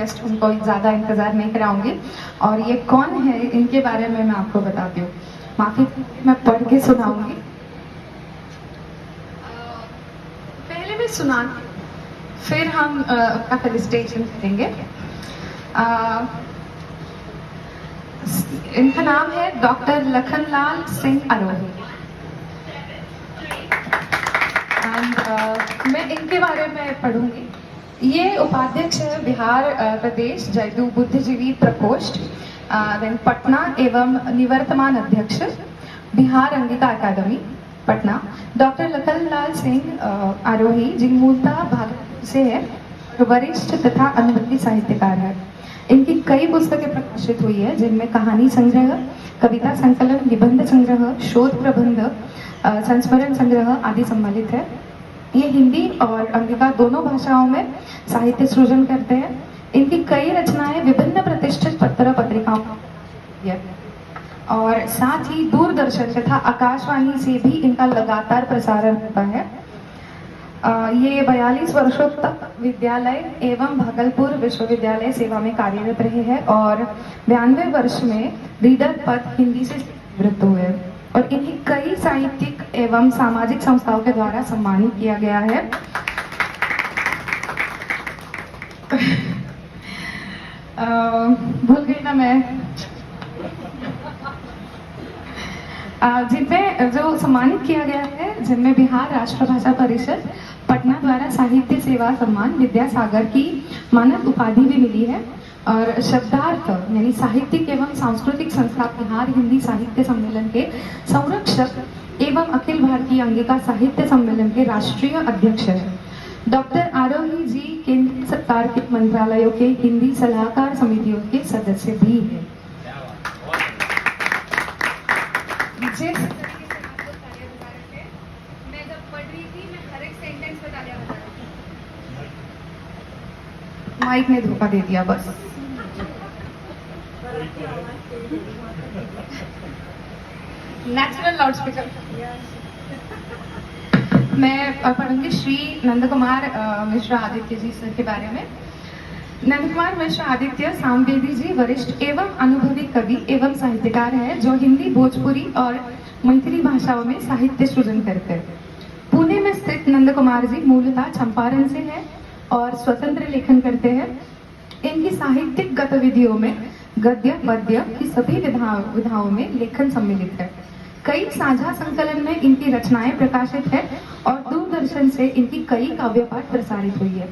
उनको ज़्यादा इंतज़ार नहीं कराऊंगी और ये कौन है इनके बारे में मैं आपको बताती हूँ। माफ़ी, मैं पढ़ के सुनाऊंगी। पहले मैं सुना, फिर हम अपना फेलिसिटेशन करेंगे। इनका नाम है डॉक्टर लखनलाल सिंह आरोही। एंड मैं इनके बारे में पढ़ूंगी। ये उपाध्यक्ष है बिहार प्रदेश जयदू बुद्धिजीवी प्रकोष्ठ, देन पटना एवं निवर्तमान अध्यक्ष बिहार अंगिका अकादमी पटना। डॉक्टर लखनलाल सिंह आरोही जी मूलतः भागलपुर से है, वरिष्ठ तथा अनुभवी साहित्यकार है। इनकी कई पुस्तकें प्रकाशित हुई है, जिनमें कहानी संग्रह, कविता संकलन, निबंध संग्रह, शोध प्रबंध, संस्मरण संग्रह आदि सम्मिलित है। ये हिंदी और अंगिका दोनों भाषाओं में साहित्य सृजन करते हैं। इनकी कई रचनाएं विभिन्न प्रतिष्ठित पत्र पत्रिकाओं में और साथ ही दूरदर्शन तथा आकाशवाणी से भी इनका लगातार प्रसारण होता है। ये 42 वर्षों तक विद्यालय एवं भागलपुर विश्वविद्यालय सेवा में कार्यरत रहे हैं और 92 वर्ष में रीडर पद हिंदी से निवृत्त हुए और इन्हें कई साहित्यिक एवं सामाजिक संस्थाओं के द्वारा सम्मानित किया गया है। भूल गई ना मैं। जिनमें जो सम्मानित किया गया है, जिनमें बिहार राष्ट्रभाषा परिषद पटना द्वारा साहित्य सेवा सम्मान विद्यासागर की मानद उपाधि भी मिली है और शब्दार्थ यानी साहित्यिक एवं सांस्कृतिक संस्था बिहार हिंदी साहित्य सम्मेलन के संरक्षक एवं अखिल भारतीय अंगिका साहित्य सम्मेलन के राष्ट्रीय अध्यक्ष है। डॉक्टर आरोही जी केंद्र सरकार के मंत्रालयों के हिंदी सलाहकार समितियों के सदस्य भी हैं। जिस मैं जब पढ़ रही थी, मैं हर एक सेंटेंस बता दिया, माइक ने धोखा दे दिया बस। Natural loud speaker. मैं पढ़ूंगी श्री नंद कुमार मिश्रा आदित्य जी सर के बारे में। नंद कुमार मिश्रा आदित्य सामवेदी जी वरिष्ठ एवं अनुभवी कवि एवं साहित्यकार है, जो हिंदी, भोजपुरी और मैथिली भाषाओं में साहित्य सृजन करते हैं। पुणे में स्थित नंद कुमार जी मूलतः चंपारण से है और स्वतंत्र लेखन करते हैं। इनकी साहित्यिक गतिविधियों में गद्य पद्य की सभी विधाओं में लेखन सम्मिलित है। कई साझा संकलन में इनकी रचनाएं प्रकाशित है और दूरदर्शन से इनकी कई काव्य पाठ प्रसारित हुई है।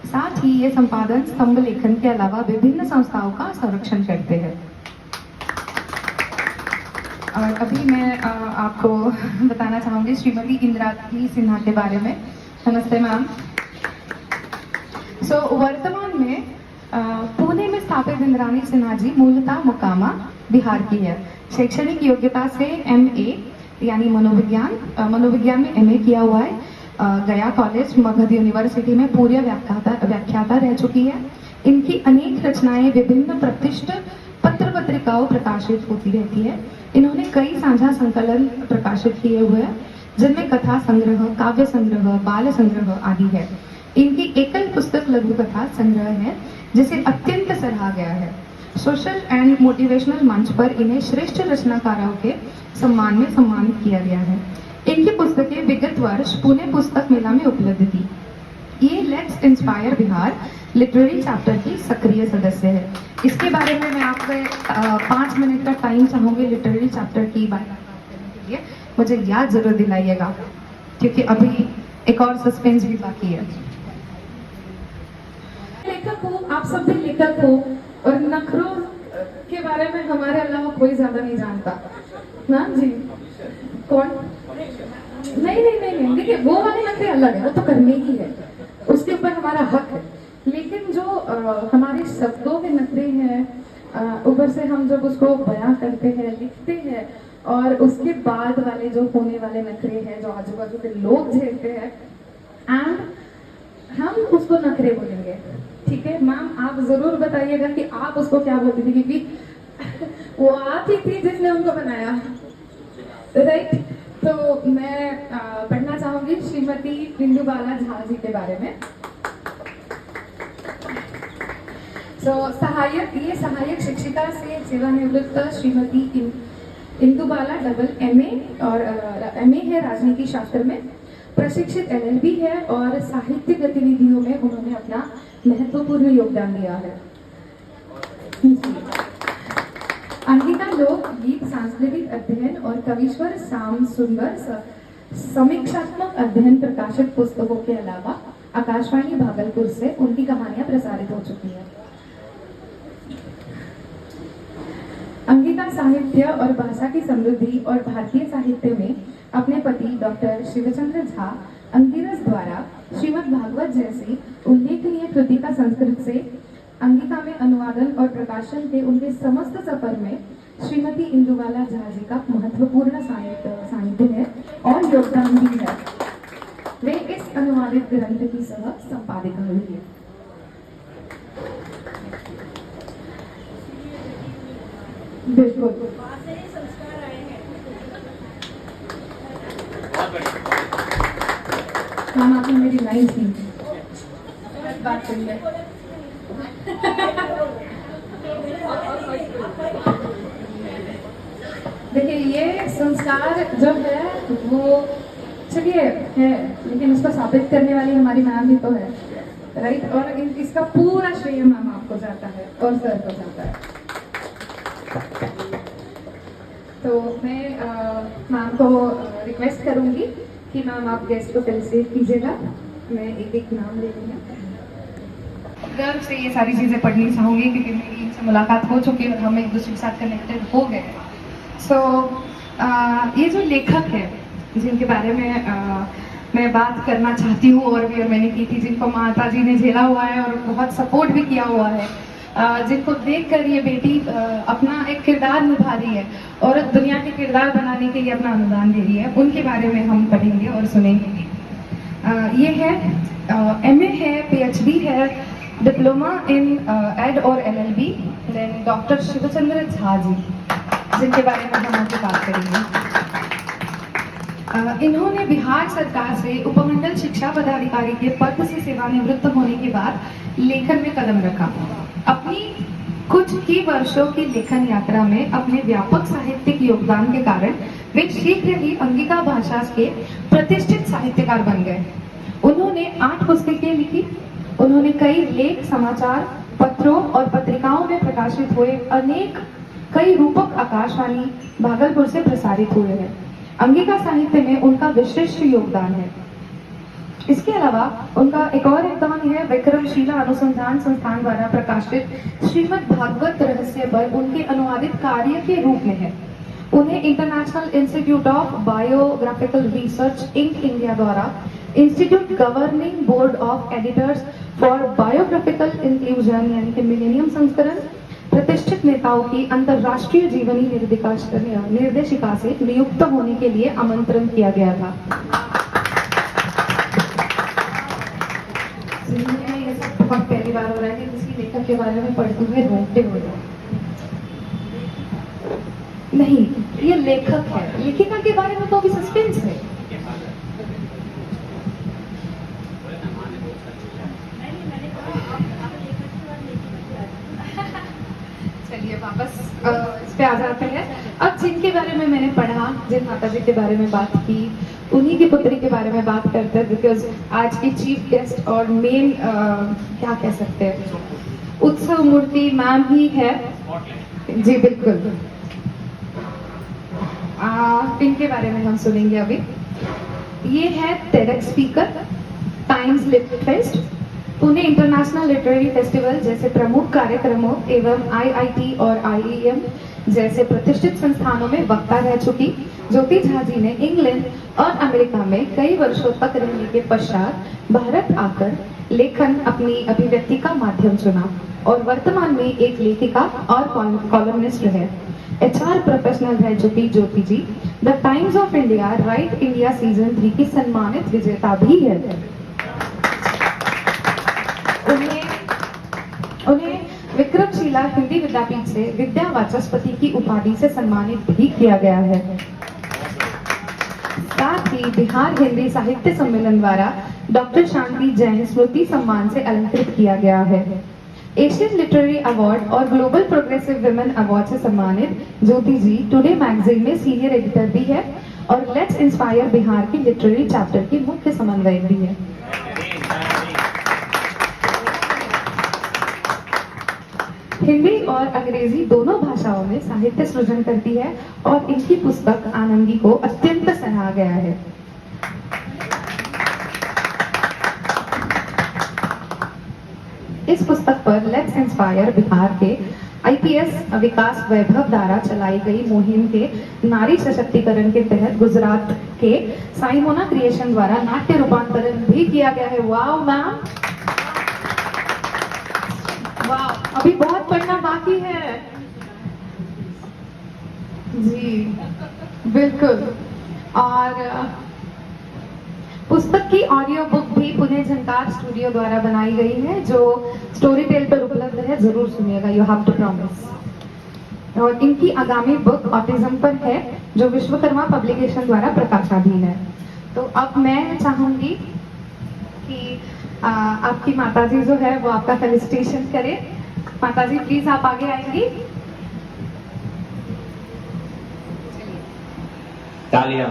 साथ ही ये संपादन, स्तंभ लेखन के अलावा विभिन्न संस्थाओं का संरक्षण करते हैं। और अभी मैं आपको बताना चाहूंगी श्रीमती इंद्रावती सिन्हा के बारे में। नमस्ते मैम। वर्तमान में पुणे में स्थापित इंद्राणी सिन्हा जी मूलतः मोकामा बिहार की है। शैक्षणिक योग्यता से MA यानी मनोविज्ञान में MA किया हुआ है। गया कॉलेज, मगध यूनिवर्सिटी में पूर्व व्याख्याता रह चुकी है। इनकी अनेक रचनाएं विभिन्न प्रतिष्ठित पत्र पत्रिकाओं प्रकाशित होती रहती है। इन्होंने कई साझा संकलन प्रकाशित किए हुए हैं, जिनमें कथा संग्रह, काव्य संग्रह, बाल संग्रह आदि है। इनकी एकल पुस्तक लघु कथा संग्रह है, जिसे अत्यंत सराहा गया है। सोशल एंड मोटिवेशनल मंच पर इन्हें श्रेष्ठ रचनाकारों के सम्मान में सम्मानित किया गया है। इनकी पुस्तकें विगत वर्ष पुणे पुस्तक मेला में उपलब्ध थी। ये let's inspire Bihar literary chapter की सक्रिय सदस्य है। इसके बारे में मैं आपको 5 मिनट का टाइम चाहूंगी लिटरेरी चैप्टर की बात करने के लिए। मुझे याद जरूर दिलाइएगा, क्योंकि अभी एक और सस्पेंस भी बाकी है। लेखक हो, आप सब भी लेखक हो और नखरों के बारे में हमारे अलावा कोई ज्यादा नहीं जानता ना जी। कौन? नहीं, देखिए वो वाले नखरे अलग है, वो तो करने ही है, उसके ऊपर हमारा हक है। लेकिन जो हमारे शब्दों के नखरे हैं, ऊपर से हम जब उसको बयां करते हैं, लिखते हैं, और उसके बाद वाले जो होने वाले नखरे हैं जो आजू बाजू के लोग झेलते हैं, एंड हम उसको नखरे बोलेंगे। ठीक है मैम, आप जरूर बताइएगा कि आप उसको क्या बोलती थी, क्योंकि वो आप ही थी जिसने उनको बनाया, राइट। तो मैं पढ़ना चाहूंगी श्रीमती इंदुबाला झा जी के बारे में। ये सहायक शिक्षिका से सेवानिवृत्त श्रीमती इंदुबाला डबल एमए और एमए है राजनीति शास्त्र में, प्रशिक्षित एलएलबी है और साहित्य गतिविधियों में उन्होंने अपना महत्वपूर्ण योगदान दिया है। अंकिता लोक गीत, सांस्कृतिक अध्ययन और कविश्वर साम सुंदर समीक्षात्मक अध्ययन प्रकाशित पुस्तकों के अलावा आकाशवाणी भागलपुर से उनकी कहानियां प्रसारित हो चुकी हैं। अंकिता साहित्य और भाषा की समृद्धि और भारतीय साहित्य में अपने पति डॉक्टर शिवचंद्र झा अंगिरस द्वारा श्रीमद् भागवत जैसी उल्लेखनीय कृति का संस्कृत से अंगिका में अनुवादन और प्रकाशन के उनके समस्त सफर में श्रीमती इंदुबाला झा जी का महत्वपूर्ण सानिध्य है और योगदान भी है। वे इस अनुवादित ग्रंथ की सह संपादिका हुई है। बिल्कुल संस्कार आए हैं। मैम आपने मेरी लाइन थी, बात करिए। देखिए ये संस्कार जो है वो चलिए है, लेकिन उसको साबित करने वाली हमारी मैम भी तो है, राइट। और इसका पूरा श्रेय मैम आपको जाता है और सर को जाता है। तो मैं मैम को रिक्वेस्ट करूंगी कि मैम आप गेस्ट को फेलिसिटेट कीजिएगा। मैं एक नाम ले रही हूँ। गर्व से ये सारी चीज़ें पढ़नी चाहूँगी क्योंकि मेरी इनसे मुलाकात हो चुकी है और हम एक दूसरे के साथ कनेक्टेड हो गए। सो ये जो लेखक है जिनके बारे में मैं बात करना चाहती हूँ और भी मैंने की थी, जिनको माता जी ने झेला हुआ है और बहुत सपोर्ट भी किया हुआ है, जिनको देखकर ये बेटी अपना एक किरदार निभा रही है और दुनिया के किरदार बनाने के लिए अपना अनुदान दे रही है, उनके बारे में हम पढ़ेंगे और सुनेंगे। ये है एमए है, पीएचडी है, डिप्लोमा इन एड और LLB, then doctor Shivchandra Jha ji जिनके बारे में हम आपसे बात करेंगे। इन्होंने बिहार सरकार से उपमंडल शिक्षा पदाधिकारी के पद से सेवानिवृत्त होने के बाद लेखन में कदम रखा। अपनी कुछ ही वर्षों की लेखन यात्रा में अपने व्यापक साहित्यिक योगदान के कारण वे शीघ्र ही अंगिका भाषा के प्रतिष्ठित साहित्यकार बन गए। उन्होंने 8 पुस्तकें लिखी। उन्होंने कई लेख, समाचार पत्रों और पत्रिकाओं में प्रकाशित हुए कई रूपक आकाशवाणी भागलपुर से प्रसारित हुए हैं। अंगिका साहित्य में उनका विशिष्ट योगदान है। इसके अलावा उनका एक और योगदान है विक्रमशिला अनुसंधान संस्थान द्वारा प्रकाशित श्रीमद् भागवत रहस्य पर उनके अनुवादित कार्य के रूप में है। उन्हें international institute of biographical research India द्वारा institute governing board of editors for biographical inclusion यानी कि मिलेनियम संस्करण प्रतिष्ठित नेताओं की अंतरराष्ट्रीय जीवनी निर्देशिका से नियुक्त होने के लिए आमंत्रण किया गया था। ये बहुत पहली बार हो रहा है कि किसी लेखक के बारे में पढ़ते हुए रोंगटे हो रहे। नहीं, ये लेखक है, लेखिका के बारे में तो अभी सस्पेंस है। चलिए वापस इस पे आ जाते हैं। अब जिनके बारे में मैंने पढ़ा, जिन माता जी के बारे में बात की, उन्हीं की पुत्री के बारे में बात करते हैं, बिकॉज आज की चीफ गेस्ट और मेन क्या कह सकते हैं, उत्सव मूर्ति मैम ही है। जी बिल्कुल, इनके बारे में हम सुनेंगे अभी। ये है TEDx speaker, Times Lit Fest, Pune International Literary Festival जैसे प्रमुख कार्यक्रमों एवं IIT और IEM जैसे प्रतिष्ठित संस्थानों में वक्ता रह चुकी ज्योति झा जी ने इंग्लैंड और अमेरिका में कई वर्षों तक रहने के पश्चात भारत आकर लेखन अपनी अभिव्यक्ति का माध्यम चुना और वर्तमान में एक लेखिका और कॉलमनिस्ट है। HR प्रोफेशनल रह चुकी Jyoti ji the Times of India Write India season 3 की सम्मानित विजेता भी है। उन्हें विक्रमशिला हिंदी विद्यापीठ से विद्या वाचस्पति की उपाधि से सम्मानित भी किया गया है। साथ ही बिहार हिंदी साहित्य सम्मेलन द्वारा डॉक्टर शांति जैन स्मृति सम्मान से अलंकृत किया गया है। एशियन लिटरेरी अवार्ड और ग्लोबल प्रोग्रेसिव विमेन अवार्ड से सम्मानित ज्योति जी टुडे मैगजीन में सीनियर एडिटर भी है और लेट्स इंस्पायर बिहार की लिटरेरी चैप्टर की मुख्य समन्वयक भी है। हिंदी और अंग्रेजी दोनों भाषाओं में साहित्य सृजन करती है और इनकी पुस्तक आनंदी को अत्यंत सराहा गया है। इस पुस्तक पर लेट्स इंस्पायर बिहार के आईपीएस विकास वैभव द्वारा चलाई गई मुहिम के नारी सशक्तिकरण के तहत गुजरात के साइमोना क्रिएशन द्वारा नाट्य रूपांतरण भी किया गया है। वाह मैम, वाह, अभी बहुत पढ़ना बाकी है जी, बिल्कुल। और पुस्तक की ऑडियो बुक भी पुणे झंकार स्टूडियो द्वारा बनाई गई है जो स्टोरी टेल पर उपलब्ध है, जरूर सुनिएगा, यू हैव टू प्रॉमिस। और इनकी आगामी बुक ऑटिज्म पर है जो विश्वकर्मा पब्लिकेशन द्वारा प्रकाशाधीन है। तो अब मैं चाहूंगी कि आपकी माताजी जो है वो आपका फेलिसिटेशन करे। माताजी प्लीज आप आगे आएंगी। तालियां।